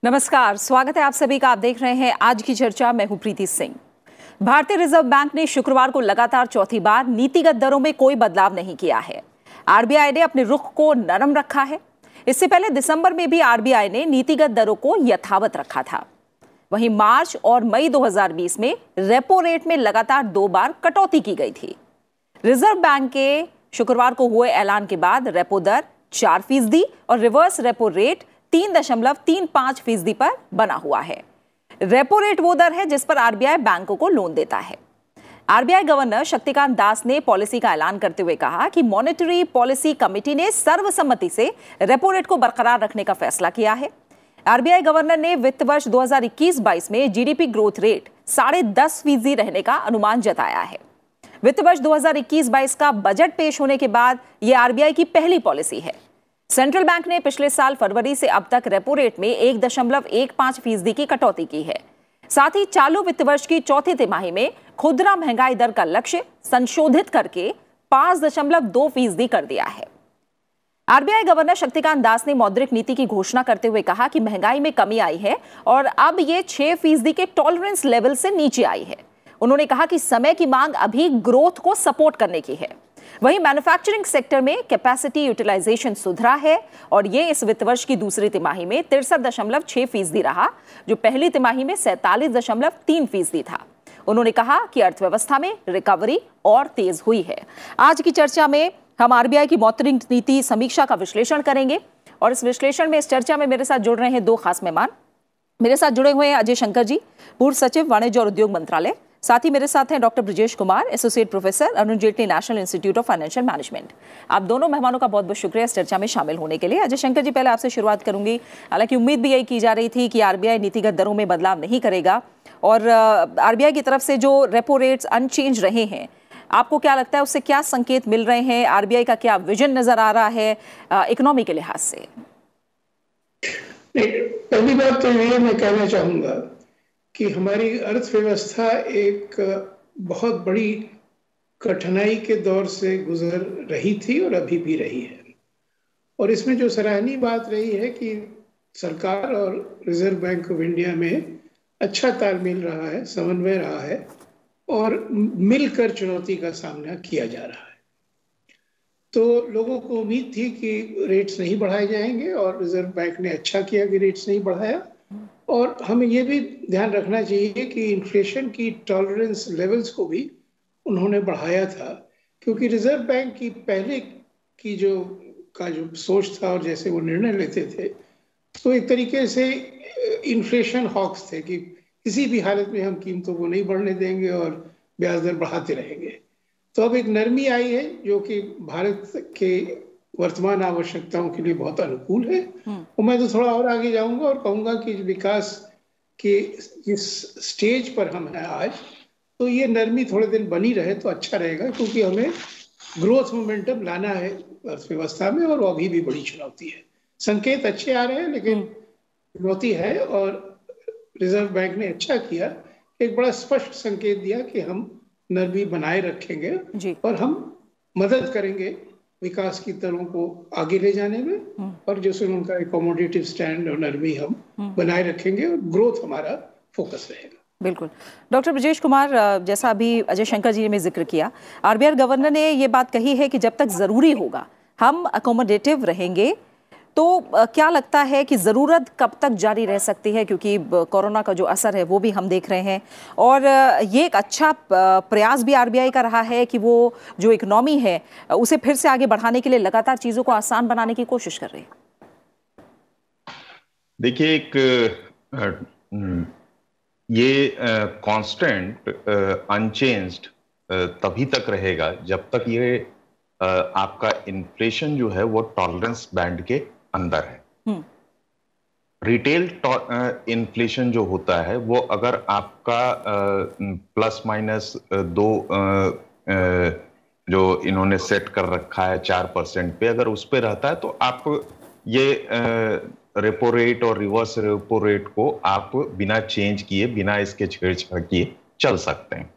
नमस्कार, स्वागत है आप सभी का। आप देख रहे हैं आज की चर्चा। मैं हूं प्रीति सिंह। भारतीय रिजर्व बैंक ने शुक्रवार को लगातार चौथी बार नीतिगत दरों में कोई बदलाव नहीं किया है। आरबीआई ने अपने रुख को नरम रखा है। इससे पहले दिसंबर में भी आरबीआई ने नीतिगत दरों को यथावत रखा था। वहीं मार्च और मई 2020 में रेपो रेट में लगातार 2 बार कटौती की गई थी। रिजर्व बैंक के शुक्रवार को हुए ऐलान के बाद रेपो दर 4% और रिवर्स रेपो रेट 3.35% पर बना हुआ है। रेपो रेट वो दर है जिस पर आरबीआई बैंकों को लोन देता है। आरबीआई गवर्नर शक्तिकांत दास ने पॉलिसी का ऐलान करते हुए कहा कि मॉनेटरी पॉलिसी कमेटी ने सर्वसम्मति से रेपो रेट को बरकरार रखने का फैसला किया है। आरबीआई गवर्नर ने वित्त वर्ष 2021-22 में जीडीपी ग्रोथ रेट 10.5% रहने का अनुमान जताया है। वित्त वर्ष 2021-22 का बजट पेश होने के बाद यह आरबीआई की पहली पॉलिसी है। सेंट्रल बैंक ने पिछले साल फरवरी से अब तक रेपो रेट में 1.15% की कटौती की है। साथ ही चालू वित्त वर्ष की चौथी तिमाही में खुदरा महंगाई दर का लक्ष्य संशोधित करके 5.2% कर दिया है। आरबीआई गवर्नर शक्तिकांत दास ने मौद्रिक नीति की घोषणा करते हुए कहा कि महंगाई में कमी आई है और अब ये 6% के टॉलरेंस लेवल से नीचे आई है। उन्होंने कहा कि समय की मांग अभी ग्रोथ को सपोर्ट करने की है। वहीं मैन्युफैक्चरिंग सेक्टर में कैपेसिटी यूटिलाइजेशन सुधरा है और ये इस वित्त वर्ष की दूसरी तिमाही में 63.6% रहा, जो पहली तिमाही में 47.3% था। उन्होंने कहा कि अर्थव्यवस्था में रिकवरी और तेज हुई है। आज की चर्चा में हम आरबीआई की मौद्रिक नीति समीक्षा का विश्लेषण करेंगे और इस विश्लेषण में, इस चर्चा में मेरे साथ जुड़ रहे हैं 2 खास मेहमान। मेरे साथ जुड़े हुए हैं अजय शंकर जी, पूर्व सचिव वाणिज्य और उद्योग मंत्रालय। साथ ही मेरे साथ हैं doctor Brajesh Kumar, associate professor, Arun Jaitley national institute of financial management. आप दोनों मेहमानों का बहुत बहुत शुक्रिया इस चर्चा में शामिल होने के लिए। अजय शंकर जी, पहले आपसे शुरुआत करूंगी। हालांकि उम्मीद भी यही की जा रही थी कि आरबीआई नीतिगत दरों में बदलाव नहीं करेगा और आरबीआई की तरफ से जो रेपो रेट्स अनचेंज रहे हैं, आपको क्या लगता है उससे क्या संकेत मिल रहे हैं? आरबीआई का क्या विजन नजर आ रहा है इकोनॉमी के लिहाज से? पहली बात तो ये मैं कहना चाहूंगा कि हमारी अर्थव्यवस्था एक बहुत बड़ी कठिनाई के दौर से गुजर रही थी और अभी भी रही है। और इसमें जो सराहनीय बात रही है कि सरकार और रिजर्व बैंक ऑफ इंडिया में अच्छा तालमेल रहा है, समन्वय रहा है और मिलकर चुनौती का सामना किया जा रहा है। तो लोगों को उम्मीद थी कि रेट्स नहीं बढ़ाए जाएंगे और रिजर्व बैंक ने अच्छा किया कि रेट्स नहीं बढ़ाया। और हमें ये भी ध्यान रखना चाहिए कि इन्फ्लेशन की टॉलरेंस लेवल्स को भी उन्होंने बढ़ाया था, क्योंकि रिजर्व बैंक की पहले की जो सोच था और जैसे वो निर्णय लेते थे, तो एक तरीके से इन्फ्लेशन हॉक्स थे कि किसी भी हालत में हम कीमतों को नहीं बढ़ने देंगे और ब्याज दर बढ़ाते रहेंगे। तो अब एक नरमी आई है जो कि भारत के वर्तमान आवश्यकताओं के लिए बहुत अनुकूल है। और मैं तो थोड़ा और आगे जाऊंगा और कहूंगा कि विकास के जिस स्टेज पर हम हैं आज, तो ये नरमी थोड़े दिन बनी रहे तो अच्छा रहेगा, क्योंकि हमें ग्रोथ मोमेंटम लाना है अर्थव्यवस्था में और वो अभी भी बड़ी चुनौती है। संकेत अच्छे आ रहे हैं लेकिन चुनौती है और रिजर्व बैंक ने अच्छा किया, एक बड़ा स्पष्ट संकेत दिया कि हम नरमी बनाए रखेंगे और हम मदद करेंगे विकास की दरों को आगे ले जाने में, और जैसे उनका एकोमोडेटिव स्टैंड और नरमी हम बनाए रखेंगे और ग्रोथ हमारा फोकस रहेगा। बिल्कुल। डॉक्टर ब्रजेश कुमार, जैसा अभी अजय शंकर जी ने जिक्र किया, आरबीआई गवर्नर ने ये बात कही है कि जब तक जरूरी होगा हम अकोमोडेटिव रहेंगे। तो क्या लगता है कि ज़रूरत कब तक जारी रह सकती है, क्योंकि कोरोना का जो असर है वो भी हम देख रहे हैं और ये एक अच्छा प्रयास भी आरबीआई का रहा है कि वो जो इकोनॉमी है उसे फिर से आगे बढ़ाने के लिए लगातार चीज़ों को आसान बनाने की कोशिश कर रही है। देखिए, ये कांस्टेंट अनचेंज्ड तभी तक रहेगा जब तक ये आपका इन्फ्लेशन जो है वो टॉलरेंस बैंड के अंदर है। रिटेल इन्फ्लेशन जो होता है वो अगर आपका ±2 जो इन्होंने सेट कर रखा है 4% पे, अगर उस पे रहता है तो आप ये रेपो रेट और रिवर्स रेपो रेट को आप बिना चेंज किए, बिना इसके छेड़छाड़ किए चल सकते हैं।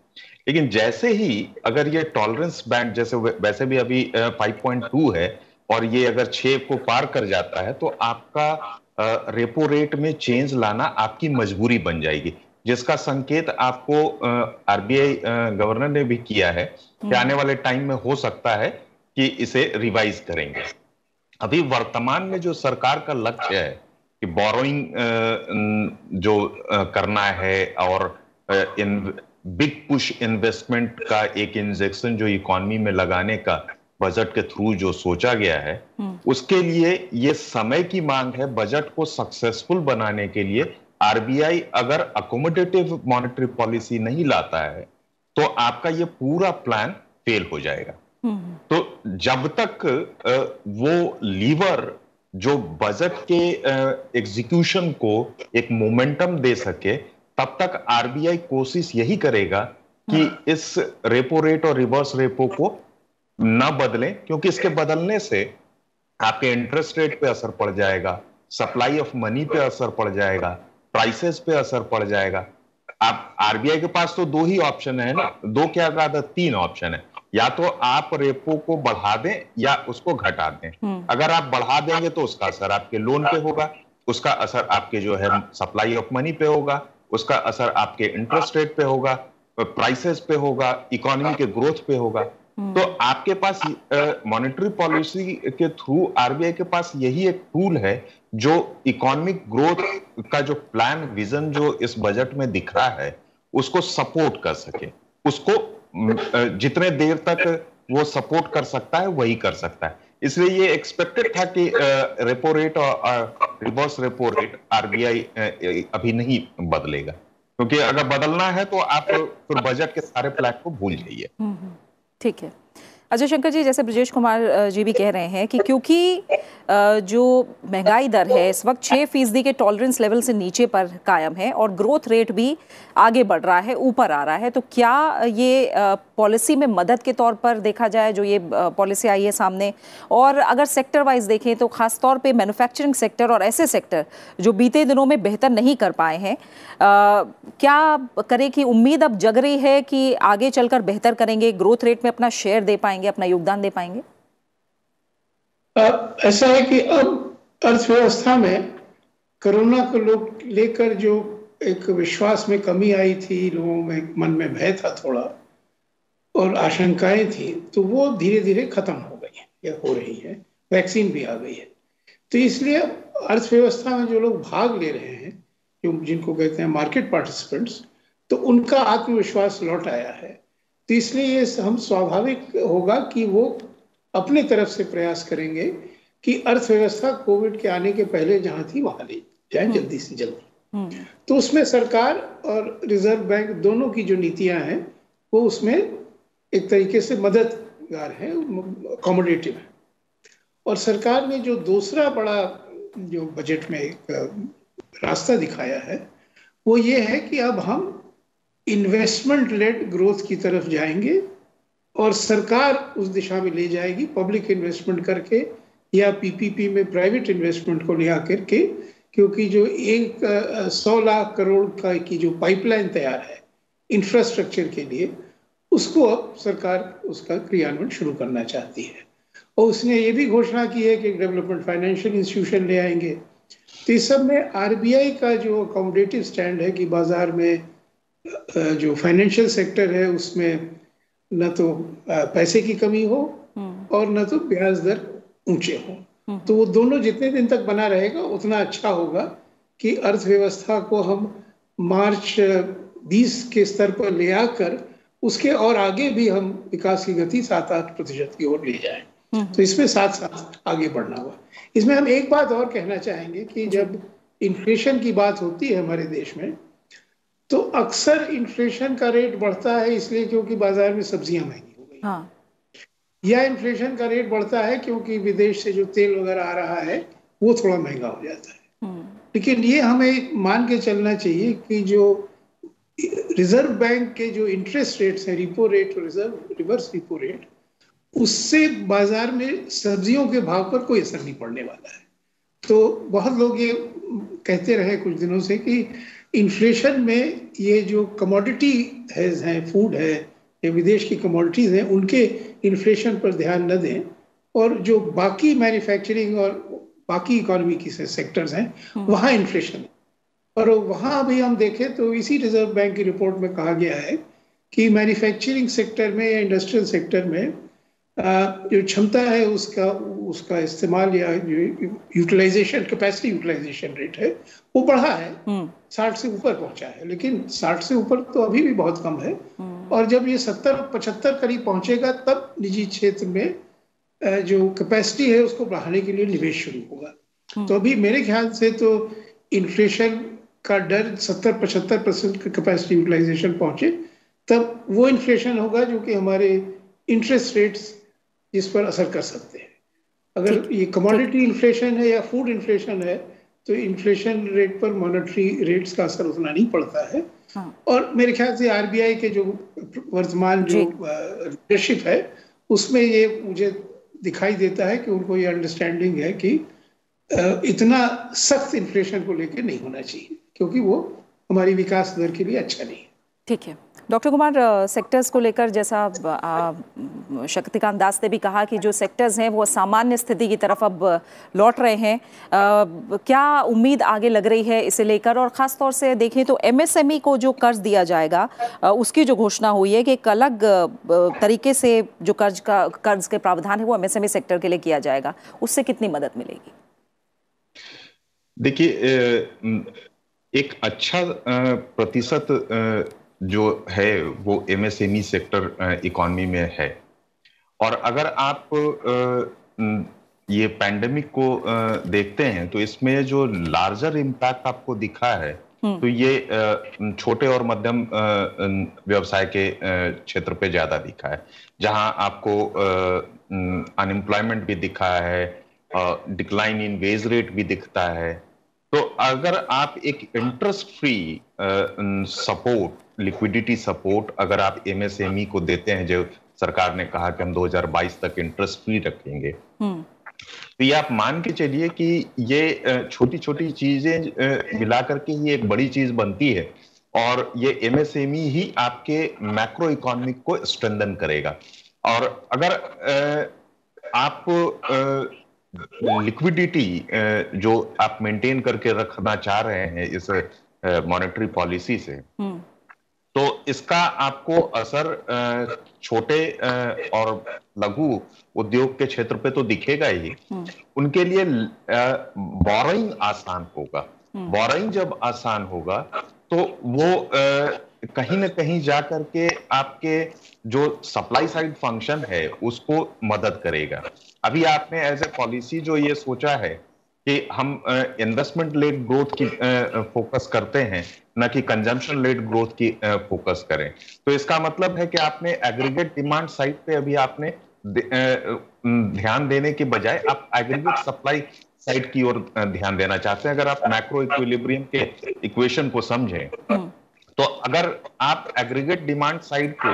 लेकिन जैसे ही अगर ये टॉलरेंस बैंड जैसे वैसे भी अभी 5.2 है और ये अगर 6 को पार कर जाता है तो आपका रेपो रेट में चेंज लाना आपकी मजबूरी बन जाएगी, जिसका संकेत आपको आरबीआई गवर्नर ने भी किया है कि आने वाले टाइम में हो सकता है कि इसे रिवाइज करेंगे। अभी वर्तमान में जो सरकार का लक्ष्य है कि बोरोइंग जो करना है और इन बिग पुश इन्वेस्टमेंट का एक इंजेक्शन जो इकोनॉमी में लगाने का बजट के थ्रू जो सोचा गया है, उसके लिए ये समय की मांग है। बजट को सक्सेसफुल बनाने के लिए आरबीआई अगर अकोमोडेटिव मॉनेटरी पॉलिसी नहीं लाता है तो आपका ये पूरा प्लान फेल हो जाएगा। तो जब तक वो लीवर जो बजट के एग्जीक्यूशन को एक मोमेंटम दे सके, तब तक आरबीआई कोशिश यही करेगा कि इस रेपो रेट और रिवर्स रेपो को न बदलें, क्योंकि इसके बदलने से आपके इंटरेस्ट रेट पे असर पड़ जाएगा, सप्लाई ऑफ मनी पे असर पड़ जाएगा, प्राइसेस पे असर पड़ जाएगा। आप आरबीआई के पास तो दो ही ऑप्शन है ना, दो क्या ज्यादा तीन ऑप्शन है, या तो आप रेपो को बढ़ा दें या उसको घटा दें। अगर आप बढ़ा देंगे तो उसका असर आपके लोन पे होगा, उसका असर आपके जो है सप्लाई ऑफ मनी पे होगा, उसका असर आपके इंटरेस्ट रेट पे होगा, प्राइसेस पे होगा, इकोनॉमी के ग्रोथ पे होगा। तो आपके पास मॉनेटरी पॉलिसी के थ्रू आरबीआई के पास यही एक टूल है जो इकोनॉमिक ग्रोथ का जो प्लान विजन जो इस बजट में दिख रहा है उसको सपोर्ट कर सके। उसको जितने देर तक वो सपोर्ट कर सकता है वही कर सकता है। इसलिए ये एक्सपेक्टेड था कि रेपो रेट और रिवर्स रेपो रेट आरबीआई अभी नहीं बदलेगा, क्योंकि अगर बदलना है तो आप फिर बजट के सारे प्लान को भूल जाइए। ठीक है अजय शंकर जी, जैसे ब्रजेश कुमार जी भी कह रहे हैं कि क्योंकि जो महंगाई दर है इस वक्त 6% के टॉलरेंस लेवल से नीचे पर कायम है और ग्रोथ रेट भी आगे बढ़ रहा है, ऊपर आ रहा है, तो क्या ये पॉलिसी में मदद के तौर पर देखा जाए जो ये पॉलिसी आई है सामने? और अगर सेक्टर वाइज देखें तो खास तौर पे मैन्युफैक्चरिंग सेक्टर और ऐसे सेक्टर जो बीते दिनों में बेहतर नहीं कर पाए हैं, क्या करे कि उम्मीद अब जग रही है कि आगे चलकर बेहतर करेंगे, ग्रोथ रेट में अपना शेयर दे पाएंगे, अपना योगदान दे पाएंगे? ऐसा है कि अब अर्थव्यवस्था में कोरोना को लोग लेकर जो एक विश्वास में कमी आई थी, लोगों में मन में भय था थोड़ा और आशंकाएं थी, तो वो धीरे धीरे खत्म हो गई है या हो रही है। वैक्सीन भी आ गई है, तो इसलिए अर्थव्यवस्था में जो लोग भाग ले रहे हैं, जो जिनको कहते हैं मार्केट पार्टिसिपेंट्स, तो उनका आत्मविश्वास लौट आया है। तो इसलिए ये हम स्वाभाविक होगा कि वो अपने तरफ से प्रयास करेंगे कि अर्थव्यवस्था कोविड के आने के पहले जहां थी वहां ले जाए जल्दी से जल्दी। तो उसमें सरकार और रिजर्व बैंक दोनों की जो नीतियां हैं वो उसमें एक तरीके से मददगार है, अकोमोडेटिव है। और सरकार ने जो दूसरा बड़ा जो बजट में एक रास्ता दिखाया है वो ये है कि अब हम इन्वेस्टमेंट लेड ग्रोथ की तरफ जाएंगे और सरकार उस दिशा में ले जाएगी, पब्लिक इन्वेस्टमेंट करके या पीपीपी में प्राइवेट इन्वेस्टमेंट को ले आकर के, क्योंकि जो 100 लाख करोड़ का की जो पाइपलाइन तैयार है इंफ्रास्ट्रक्चर के लिए, उसको अब सरकार उसका क्रियान्वयन शुरू करना चाहती है। और उसने ये भी घोषणा की है कि डेवलपमेंट फाइनेंशियल इंस्टीट्यूशन ले आएंगे। तो इस सब में आरबीआई का जो अकोमोडेटिव स्टैंड है कि बाजार में जो फाइनेंशियल सेक्टर है उसमें न तो पैसे की कमी हो और न तो ब्याज दर ऊंचे हो, तो वो दोनों जितने दिन तक बना रहेगा उतना अच्छा होगा कि अर्थव्यवस्था को हम मार्च 20 के स्तर पर ले आकर उसके और आगे भी हम विकास की गति 7-8% की ओर ले जाएं। तो इसमें साथ साथ आगे बढ़ना हुआ। इसमें हम एक बात और कहना चाहेंगे कि जब इन्फ्लेशन की बात होती है हमारे देश में, तो अक्सर इन्फ्लेशन का रेट बढ़ता है इसलिए क्योंकि बाजार में सब्जियां महंगी हो गई, हाँ। या इन्फ्लेशन का रेट बढ़ता है क्योंकि विदेश से जो तेल वगैरह आ रहा है वो थोड़ा महंगा हो जाता है। लेकिन ये हमें मान के चलना चाहिए कि जो रिजर्व बैंक के जो इंटरेस्ट रेट्स हैं, रिपो रेट और रिवर्स रिपो रेट, उससे बाजार में सब्जियों के भाव पर कोई असर नहीं पड़ने वाला है। तो बहुत लोग ये कहते रहे कुछ दिनों से कि इन्फ्लेशन में ये जो कमोडिटी हैं, फूड है, ये विदेश की कमोडिटीज हैं, उनके इन्फ्लेशन पर ध्यान न दें और जो बाकी मैन्युफैक्चरिंग और बाकी इकोनॉमी की सेक्टर्स हैं वहाँ इन्फ्लेशन है। और वहाँ अभी हम देखें तो इसी रिजर्व बैंक की रिपोर्ट में कहा गया है कि मैन्युफैक्चरिंग सेक्टर में या इंडस्ट्रियल सेक्टर में जो क्षमता है उसका इस्तेमाल या यूटिलाइजेशन, कैपेसिटी यूटिलाइजेशन रेट है वो बढ़ा है, 60 से ऊपर पहुंचा है, लेकिन 60 से ऊपर तो अभी भी बहुत कम है। और जब ये 70-75 करीब पहुंचेगा तब निजी क्षेत्र में जो कैपेसिटी है उसको बढ़ाने के लिए निवेश शुरू होगा। तो अभी मेरे ख्याल से तो इन्फ्लेशन का डर 70-75% कैपेसिटी यूटिलाइजेशन पहुंचे तब वो इन्फ्लेशन होगा जो कि हमारे इंटरेस्ट रेट्स जिस पर असर कर सकते हैं। अगर ये कमोडिटी इन्फ्लेशन है या फूड इन्फ्लेशन है तो इन्फ्लेशन रेट पर मॉनेटरी रेट्स का असर उतना नहीं पड़ता है। और मेरे ख्याल से आरबीआई के जो वर्तमान जो लीडरशिप है उसमें ये मुझे दिखाई देता है कि उनको ये अंडरस्टैंडिंग है कि इतना सख्त इन्फ्लेशन को लेकर नहीं होना चाहिए क्योंकि वो हमारी विकास दर के लिए अच्छा नहीं है। ठीक है डॉक्टर कुमार, सेक्टर्स को लेकर जैसा शक्तिकांत दास ने भी कहा कि जो सेक्टर्स हैं वो सामान्य स्थिति की तरफ अब लौट रहे हैं, क्या उम्मीद आगे लग रही है इसे लेकर? और ख़ास तौर से देखें तो एमएसएमई को जो कर्ज दिया जाएगा उसकी जो घोषणा हुई है कि एक अलग तरीके से जो कर्ज के प्रावधान है वो एमएसएमई सेक्टर के लिए किया जाएगा, उससे कितनी मदद मिलेगी? देखिए, एक अच्छा प्रतिशत जो है वो एमएसएमई सेक्टर इकोनॉमी में है। और अगर आप ये पैंडेमिक को देखते हैं तो इसमें जो लार्जर इम्पैक्ट आपको दिखा है तो ये छोटे और मध्यम व्यवसाय के क्षेत्र पे ज्यादा दिखा है, जहां आपको अनएम्प्लॉयमेंट भी दिखा है, डिक्लाइन इन वेज रेट भी दिखता है। तो अगर आप एक interest free support, liquidity support अगर आप एमएसएमई को देते हैं, जो सरकार ने कहा कि हम 2022 तक इंटरेस्ट फ्री रखेंगे, तो ये आप मान के चलिए कि ये छोटी छोटी चीजें मिला करके ये एक बड़ी चीज बनती है और ये एमएसएमई ही आपके मैक्रो इकोनॉमिक को स्ट्रेंथन करेगा। और अगर आप लिक्विडिटी जो आप मेंटेन करके रखना चाह रहे हैं इस मॉनेटरी पॉलिसी से, तो इसका आपको असर छोटे और लघु उद्योग के क्षेत्र पे तो दिखेगा ही। उनके लिए बोरोइंग आसान होगा। बोरोइंग जब आसान होगा तो वो कहीं ना कहीं जा करके आपके जो सप्लाई साइड फंक्शन है उसको मदद करेगा। अभी आपने एज ए पॉलिसी जो ये सोचा है कि हम इन्वेस्टमेंट लेड ग्रोथ की फोकस करते हैं, न कि कंजम्पशन लेड ग्रोथ की फोकस करें, तो इसका मतलब है कि आपने एग्रीगेट डिमांड साइड पे अभी आपने ध्यान देने के बजाय आप एग्रीगेट सप्लाई साइड की ओर ध्यान देना चाहते हैं। अगर आप मैक्रो इक्विलिब्रियम के इक्वेशन को समझें तो अगर आप एग्रीगेट डिमांड साइड को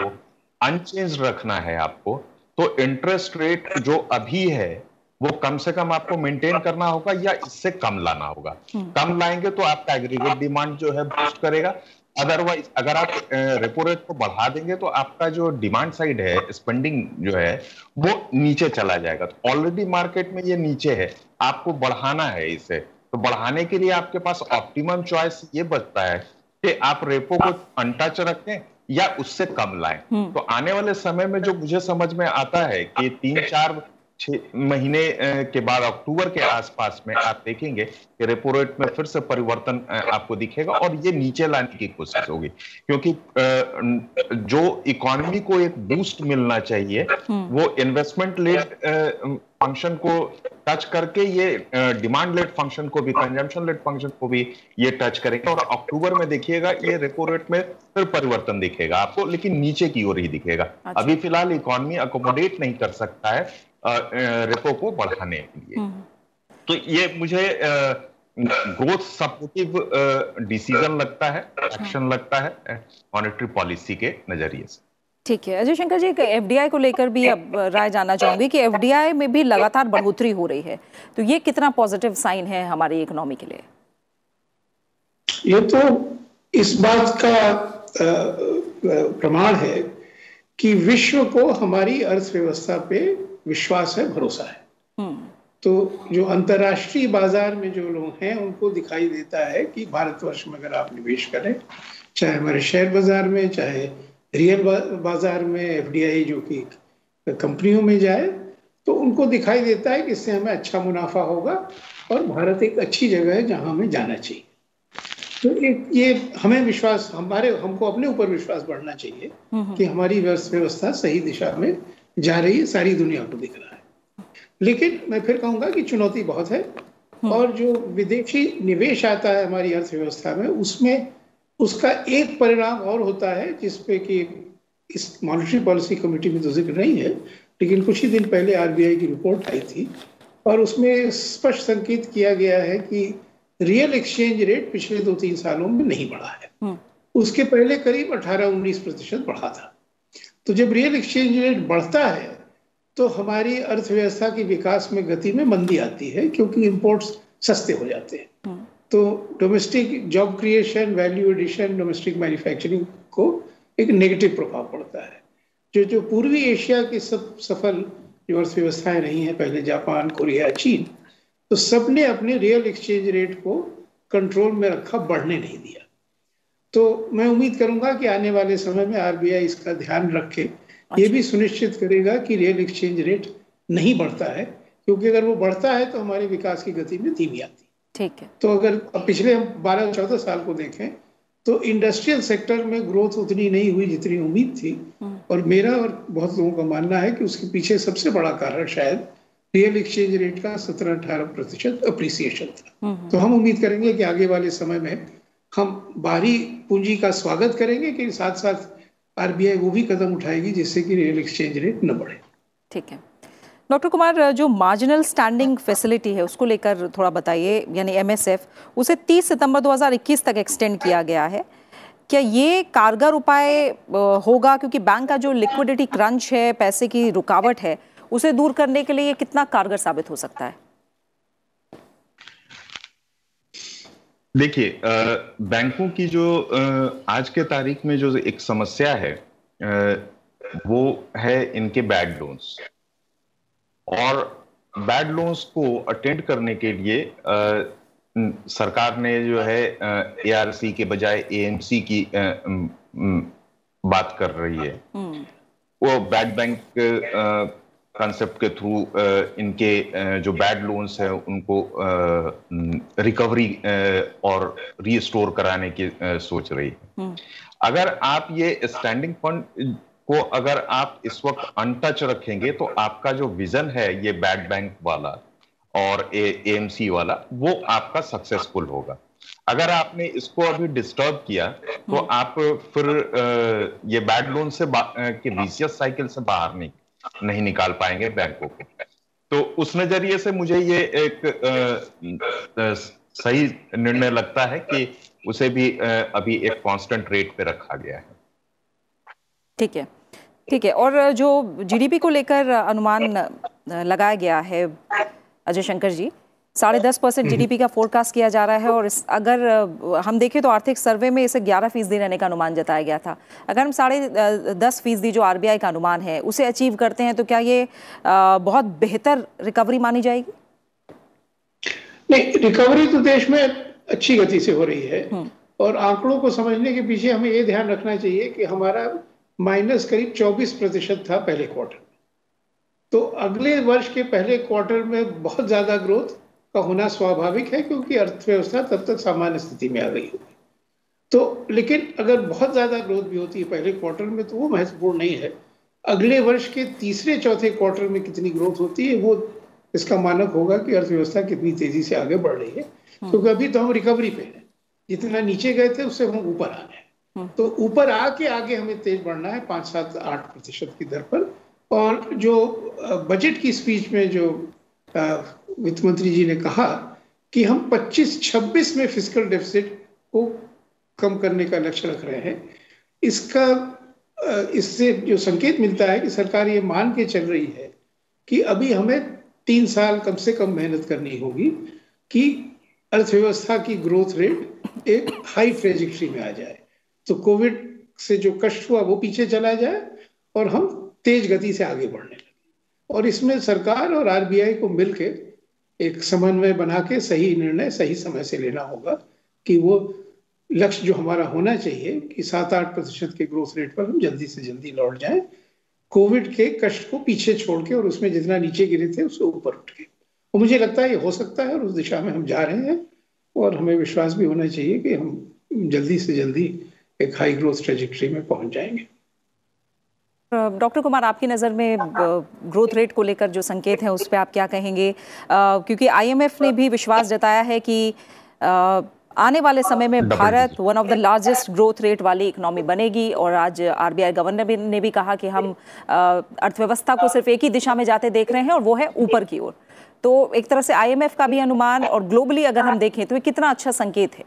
अनचेंज रखना है आपको, तो इंटरेस्ट रेट जो अभी है वो कम से कम आपको मेंटेन करना होगा या इससे कम लाना होगा। कम लाएंगे तो आपका एग्रीगेट डिमांड जो है बूस्ट करेगा। अदरवाइज अगर आप रेपो रेट को बढ़ा देंगे तो आपका जो डिमांड साइड है, स्पेंडिंग जो है वो नीचे चला जाएगा। तो ऑलरेडी मार्केट में ये नीचे है, आपको बढ़ाना है इसे। तो बढ़ाने के लिए आपके पास ऑप्टिमम चॉइस ये बचता है कि आप रेपो को अनटच रखें या उससे कम लाएं। तो आने वाले समय में जो मुझे समझ में आता है कि 3-4-6 महीने के बाद अक्टूबर के आसपास में आप देखेंगे कि रेपो रेट में फिर से परिवर्तन आपको दिखेगा और ये नीचे लाने की कोशिश होगी, क्योंकि जो इकोनॉमी को एक बूस्ट मिलना चाहिए वो इन्वेस्टमेंट लेड फंक्शन को टच करके ये डिमांड लेड फंक्शन को भी, कंजम्पशन लेड फंक्शन को भी ये टच करेगा। और अक्टूबर में देखिएगा ये रेपो रेट में फिर परिवर्तन दिखेगा आपको, लेकिन नीचे की ओर ही दिखेगा। अच्छा। अभी फिलहाल इकोनॉमी अकोमोडेट नहीं कर सकता है रेपो को बढ़ाने के लिए। तो ये मुझे ग्रोथ सपोर्टिव डिसीजन लगता है, एक्शन लगता है मॉनेटरी पॉलिसी के नजरिए से। ठीक है अजय शंकर जी, एफडीआई को लेकर भी अब राय जानना चाहूंगी कि एफडीआई में भी लगातार बढ़ोतरी हो रही है, तो ये कितना पॉजिटिव साइन है हमारी इकोनॉमी के लिए? ये तो इस बात का प्रमाण है कि विश्व को हमारी अर्थव्यवस्था पे विश्वास है, भरोसा है। तो जो अंतर्राष्ट्रीय बाजार में जो लोग हैं उनको दिखाई देता है कि भारतवर्ष में अगर आप निवेश करें, चाहे हमारे शेयर बाजार में, चाहे रियल बाजार में, एफडीआई जो कि कंपनियों में जाए, तो उनको दिखाई देता है कि इससे हमें अच्छा मुनाफा होगा और भारत एक अच्छी जगह है जहां हमें जाना चाहिए। तो एक ये हमें विश्वास, हमको अपने ऊपर विश्वास बढ़ना चाहिए कि हमारी व्यवस्था सही दिशा में जा रही है, सारी दुनिया को दिख रहा है। लेकिन मैं फिर कहूंगा कि चुनौती बहुत है, और जो विदेशी निवेश आता है हमारी अर्थव्यवस्था में, उसमें उसका एक परिणाम और होता है जिसपे कि इस मॉनेटरी पॉलिसी कमेटी में तो जिक्र नहीं है, लेकिन कुछ ही दिन पहले आरबीआई की रिपोर्ट आई थी और उसमें स्पष्ट संकेत किया गया है कि रियल एक्सचेंज रेट पिछले 2-3 सालों में नहीं बढ़ा है। उसके पहले करीब 18-19% बढ़ा था। तो जब रियल एक्सचेंज रेट बढ़ता है तो हमारी अर्थव्यवस्था की विकास में गति में मंदी आती है, क्योंकि इंपोर्ट्स सस्ते हो जाते हैं। तो domestic job creation, value addition, domestic manufacturing को एक नेगेटिव प्रभाव पड़ता है। जो पूर्वी एशिया की सब सफल जो अर्थव्यवस्थाएं रही हैं, पहले जापान, कोरिया, चीन, तो सबने अपने रियल एक्सचेंज रेट को कंट्रोल में रखा, बढ़ने नहीं दिया। तो मैं उम्मीद करूंगा कि आने वाले समय में आरबीआई इसका ध्यान रख के ये भी सुनिश्चित करेगा कि रियल एक्सचेंज रेट नहीं बढ़ता है, क्योंकि अगर वो बढ़ता है तो हमारे विकास की गति में धीमी आती है। ठीक है। तो अगर पिछले हम 12-14 साल को देखें तो इंडस्ट्रियल सेक्टर में ग्रोथ उतनी नहीं हुई जितनी उम्मीद थी, और मेरा और बहुत लोगों का मानना है कि उसके पीछे सबसे बड़ा कारण शायद रियल एक्सचेंज रेट का 17-18% अप्रिसिएशन था। तो हम उम्मीद करेंगे कि आगे वाले समय में हम बाहरी पूंजी का स्वागत करेंगे, कि साथ साथ आरबीआई वो भी कदम उठाएगी जिससे कि रियल एक्सचेंज रेट न बढ़े। ठीक है डॉक्टर कुमार, जो मार्जिनल स्टैंडिंग फैसिलिटी है उसको लेकर थोड़ा बताइए, यानी एमएसएफ, उसे 30 सितंबर 2021 तक एक्सटेंड किया गया है। क्या ये कारगर उपाय होगा, क्योंकि बैंक का जो लिक्विडिटी क्रंच है, पैसे की रुकावट है, उसे दूर करने के लिए कितना कारगर साबित हो सकता है? देखिए, बैंकों की जो आज के तारीख में जो एक समस्या है वो है इनके बैड लोन्स, और बैड लोन्स को अटेंड करने के लिए सरकार ने जो है एआरसी के बजाय एएमसी की बात कर रही है। वो बैड बैंक कॉन्सेप्ट के थ्रू इनके जो बैड लोन्स है उनको रिकवरी और रीस्टोर कराने की सोच रही है। अगर आप ये स्टैंडिंग फंड को अगर आप इस वक्त अनटच रखेंगे तो आपका जो विजन है ये बैड बैंक वाला और एएमसी वाला, वो आपका सक्सेसफुल होगा। अगर आपने इसको अभी डिस्टर्ब किया तो आप फिर ये बैड लोन से के विशियस साइकिल से बाहर नहीं निकाल पाएंगे बैंकों को। तो उस नजरिए से मुझे ये एक सही निर्णय लगता है कि उसे भी अभी एक कांस्टेंट रेट पे रखा गया है। ठीक है, ठीक है। और जो जीडीपी को लेकर अनुमान लगाया गया है अजय शंकर जी, 10.5% जीडीपी का फोरकास्ट किया जा रहा है, और अगर हम देखें तो आर्थिक सर्वे में इसे 11% रहने का अनुमान जताया गया था। अगर हम 10.5% जो आरबीआई का अनुमान है उसे अचीव करते हैं तो क्या ये बहुत बेहतर रिकवरी मानी जाएगी? नहीं, रिकवरी तो देश में अच्छी गति से हो रही है, और आंकड़ों को समझने के पीछे हमें ये ध्यान रखना चाहिए कि हमारा माइनस करीब 24% था पहले क्वार्टर में। तो अगले वर्ष के पहले क्वार्टर में बहुत ज्यादा ग्रोथ का होना स्वाभाविक है, क्योंकि अर्थव्यवस्था तब तक सामान्य स्थिति में आ गई होगी। तो लेकिन अगर बहुत ज्यादा ग्रोथ भी होती है पहले क्वार्टर में तो वो महत्वपूर्ण नहीं है। अगले वर्ष के तीसरे चौथे क्वार्टर में कितनी ग्रोथ होती है वो इसका मानक होगा कि अर्थव्यवस्था कितनी तेजी से आगे बढ़ रही है, क्योंकि अभी तो हम रिकवरी पे हैं। जितना नीचे गए थे उससे हम ऊपर आ गए, तो ऊपर आके आगे हमें तेज बढ़ना है 5-7-8% की दर पर। और जो बजट की स्पीच में जो वित्त मंत्री जी ने कहा कि हम 25-26 में फिस्कल डेफिसिट को कम करने का लक्ष्य रख रहे हैं, इससे जो संकेत मिलता है कि सरकार ये मान के चल रही है कि अभी हमें 3 साल कम से कम मेहनत करनी होगी कि अर्थव्यवस्था की ग्रोथ रेट एक हाई ट्रेजेक्टरी में आ जाए, तो कोविड से जो कष्ट हुआ वो पीछे चला जाए और हम तेज गति से आगे बढ़ने लगे। और इसमें सरकार और आरबीआई को मिलकर एक समन्वय बना के सही निर्णय सही समय से लेना होगा कि वो लक्ष्य जो हमारा होना चाहिए कि 7-8% के ग्रोथ रेट पर हम जल्दी से जल्दी लौट जाएं, कोविड के कष्ट को पीछे छोड़ के, और उसमें जितना नीचे गिरे थे उससे ऊपर उठ के। और मुझे लगता है ये हो सकता है, और उस दिशा में हम जा रहे हैं, और हमें विश्वास भी होना चाहिए कि हम जल्दी से जल्दी एक हाई ग्रोथ ट्रेजेक्टरी में पहुंच जाएंगे। डॉक्टर कुमार, आपकी नज़र में ग्रोथ रेट को लेकर जो संकेत हैं उस पर आप क्या कहेंगे? क्योंकि IMF ने भी विश्वास जताया है कि आने वाले समय में Bharat one of the largest growth rate वाली इकोनॉमी बनेगी, और आज RBI गवर्नर ने भी कहा कि हम अर्थव्यवस्था को सिर्फ एक ही दिशा में जाते देख रहे हैं, और वो है ऊपर की ओर। तो एक तरह से IMF का भी अनुमान, और ग्लोबली अगर हम देखें तो ये कितना अच्छा संकेत है?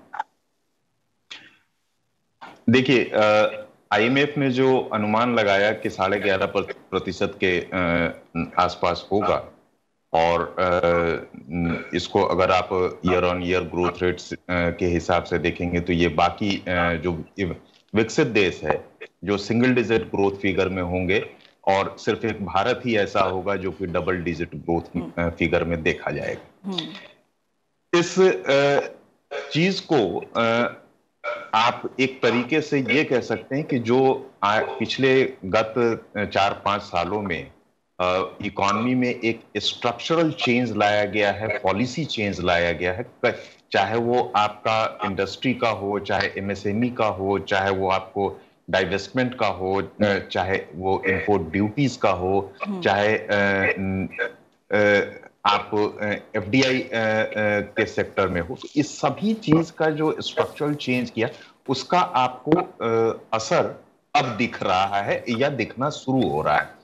देखिए, IMF ने जो अनुमान लगाया कि 11.5% के आसपास होगा, और इसको अगर आप year on year growth rates के हिसाब से देखेंगे तो ये बाकी जो विकसित देश है जो सिंगल डिजिट ग्रोथ फिगर में होंगे, और सिर्फ एक भारत ही ऐसा होगा जो कि डबल डिजिट ग्रोथ फिगर में देखा जाएगा। इस चीज को आप एक तरीके से ये कह सकते हैं कि जो पिछले गत 4-5 सालों में इकोनॉमी में एक स्ट्रक्चरल चेंज लाया गया है, पॉलिसी चेंज लाया गया है, चाहे वो आपका इंडस्ट्री का हो, चाहे MSME का हो, चाहे वो आपको डाइवेस्टमेंट का हो, चाहे वो इंपोर्ट ड्यूटीज का हो, चाहे आप FDI के सेक्टर में हो, तो इस सभी चीज का जो स्ट्रक्चरल चेंज किया उसका आपको असर अब दिख रहा है या दिखना शुरू हो रहा है।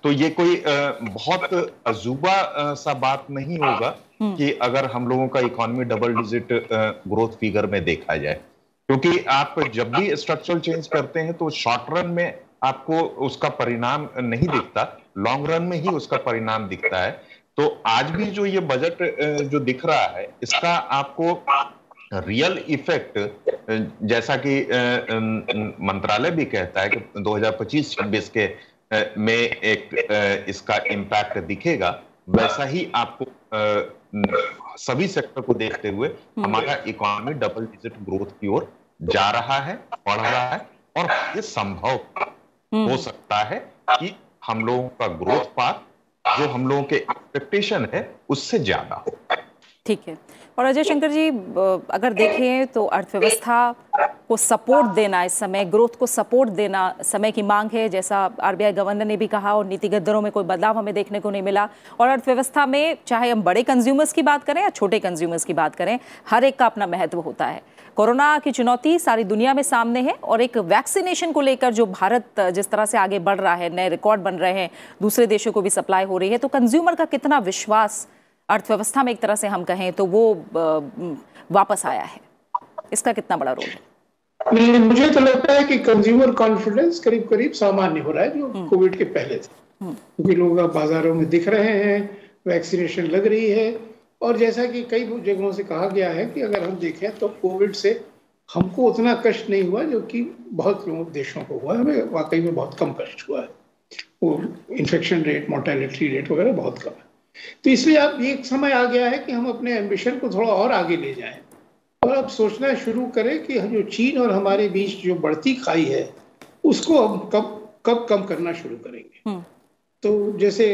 तो ये कोई बहुत अजूबा सा बात नहीं होगा कि अगर हम लोगों का economy double digit growth figure में देखा जाए, क्योंकि आप जब भी स्ट्रक्चरल चेंज करते हैं तो शॉर्ट रन में आपको उसका परिणाम नहीं दिखता, लॉन्ग रन में ही उसका परिणाम दिखता है। तो आज भी जो ये बजट जो दिख रहा है, इसका आपको रियल इफेक्ट, जैसा कि मंत्रालय भी कहता है कि 2025-26 के में एक इसका इम्पैक्ट दिखेगा, वैसा ही आपको सभी सेक्टर को देखते हुए हमारा इकोनॉमी डबल डिजिट ग्रोथ की ओर जा रहा है, बढ़ रहा है, और ये संभव हो सकता है कि हम लोगों का ग्रोथ पाथ जो हम लोगों के एक्सपेक्टेशन है उससे ज्यादा हो। ठीक है। और अजय शंकर जी, अगर देखें तो अर्थव्यवस्था को सपोर्ट देना इस समय, ग्रोथ को सपोर्ट देना समय की मांग है, जैसा RBI गवर्नर ने भी कहा, और नीतिगत दरों में कोई बदलाव हमें देखने को नहीं मिला। और अर्थव्यवस्था में चाहे हम बड़े कंज्यूमर्स की बात करें या छोटे कंज्यूमर्स की बात करें, हर एक का अपना महत्व होता है। कोरोना की चुनौती सारी दुनिया में सामने है, और एक वैक्सीनेशन को लेकर जो भारत जिस तरह से आगे बढ़ रहा है, नए रिकॉर्ड बन रहे हैं, दूसरे देशों को भी सप्लाई हो रही है, तो कंज्यूमर का कितना विश्वास अर्थव्यवस्था में एक तरह से हम कहें तो वो वापस आया है, इसका कितना बड़ा रोल है? मुझे तो लगता है कि कंज्यूमर कॉन्फिडेंस करीब करीब सामान्य हो रहा है जो कोविड के पहले थे, क्योंकि लोग अब बाजारों में दिख रहे हैं, वैक्सीनेशन लग रही है, और जैसा कि कई जगहों से कहा गया है कि अगर हम देखें तो कोविड से हमको उतना कष्ट नहीं हुआ जो कि बहुत लोगों देशों को हुआ, हमें वाकई में बहुत कम कष्ट हुआ है, वो इन्फेक्शन रेट, मोर्टेलिटी रेट वगैरह बहुत कम है। तो इसलिए अब एक समय आ गया है कि हम अपने एम्बिशन को थोड़ा और आगे ले जाएं, और अब सोचना शुरू करें कि जो चीन और हमारे बीच जो बढ़ती खाई है उसको हम कब कम करना शुरू करेंगे। तो जैसे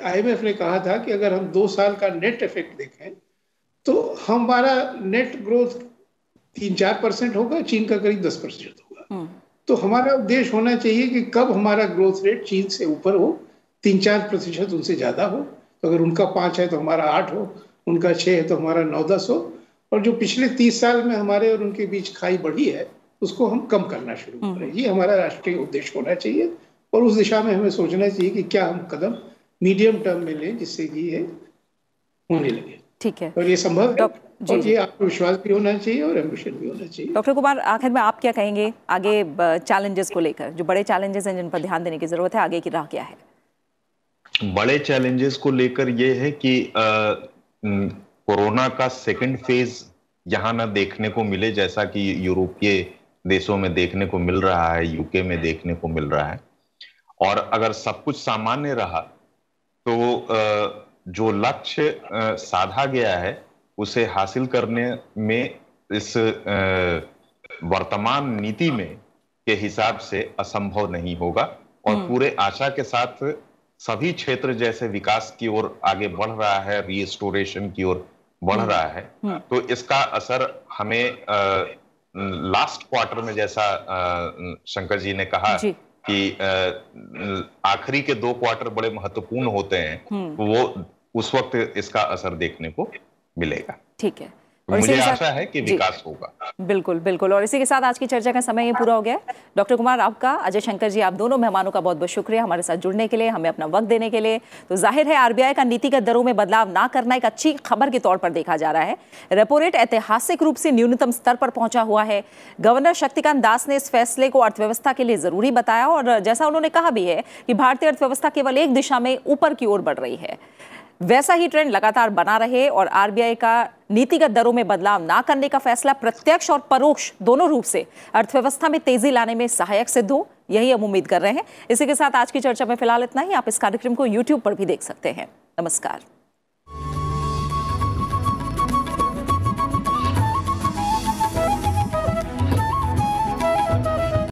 IMF ने कहा था कि अगर हम 2 साल का नेट इफेक्ट देखें तो हमारा नेट ग्रोथ 3-4% होगा, चीन का करीब 10% होगा। तो हमारा उद्देश्य होना चाहिए कि कब हमारा ग्रोथ रेट चीन से ऊपर हो, 3-4% उनसे ज्यादा हो। तो अगर उनका 5 है तो हमारा 8 हो, उनका 6 है तो हमारा 9-10 हो, और जो पिछले 30 साल में हमारे और उनके बीच खाई बढ़ी है उसको हम कम करना शुरू करें। ये हमारा राष्ट्रीय उद्देश्य होना चाहिए, और उस दिशा में हमें सोचना चाहिए कि क्या हम कदम मीडियम टर्म में लें जिससे कि ये होने लगे। ठीक है, और ये संभव है, और ये आपको विश्वास भी होना चाहिए और एम्बिशन भी होना चाहिए। डॉक्टर कुमार, आखिर में आप क्या कहेंगे आगे चैलेंजेस को लेकर, जो बड़े चैलेंजेस हैं जिन पर ध्यान देने की जरूरत है, आगे की राह क्या है? बड़े चैलेंजेस को लेकर ये है कि कोरोना का सेकंड फेज यहाँ ना देखने को मिले, जैसा कि यूरोपीय देशों में देखने को मिल रहा है, UK में देखने को मिल रहा है। और अगर सब कुछ सामान्य रहा तो जो लक्ष्य साधा गया है उसे हासिल करने में इस वर्तमान नीति में के हिसाब से असंभव नहीं होगा और पूरे आशा के साथ सभी क्षेत्र जैसे विकास की ओर आगे बढ़ रहा है, रीस्टोरेशन की ओर बढ़ रहा है, तो इसका असर हमें लास्ट क्वार्टर में, जैसा शंकर जी ने कहा कि आखिरी के 2 क्वार्टर बड़े महत्वपूर्ण होते हैं, वो उस वक्त इसका असर देखने को मिलेगा। ठीक है, मुझे आशा है कि विकास होगा। बिल्कुल बिल्कुल। और इसी के साथ आज की चर्चा का समय ये पूरा हो गया है। डॉक्टर कुमार, आपका, अजय शंकर जी, आप दोनों मेहमानों का बहुत बहुत शुक्रिया हमारे साथ जुड़ने के लिए, हमें अपना वक्त देने के लिए। तो जाहिर है आरबीआई का नीतिगत दरों में बदलाव ना करना एक अच्छी खबर के तौर पर देखा जा रहा है। रेपो रेट ऐतिहासिक रूप से न्यूनतम स्तर पर पहुंचा हुआ है। गवर्नर शक्तिकांत दास ने इस फैसले को अर्थव्यवस्था के लिए जरूरी बताया और जैसा उन्होंने कहा भी है कि भारतीय अर्थव्यवस्था केवल एक दिशा में ऊपर की ओर बढ़ रही है। वैसा ही ट्रेंड लगातार बना रहे और आरबीआई का नीतिगत दरों में बदलाव ना करने का फैसला प्रत्यक्ष और परोक्ष दोनों रूप से अर्थव्यवस्था में तेजी लाने में सहायक सिद्ध हो, यही हम उम्मीद कर रहे हैं। इसी के साथ आज की चर्चा में फिलहाल इतना ही। आप इस कार्यक्रम को YouTube पर भी देख सकते हैं। नमस्कार।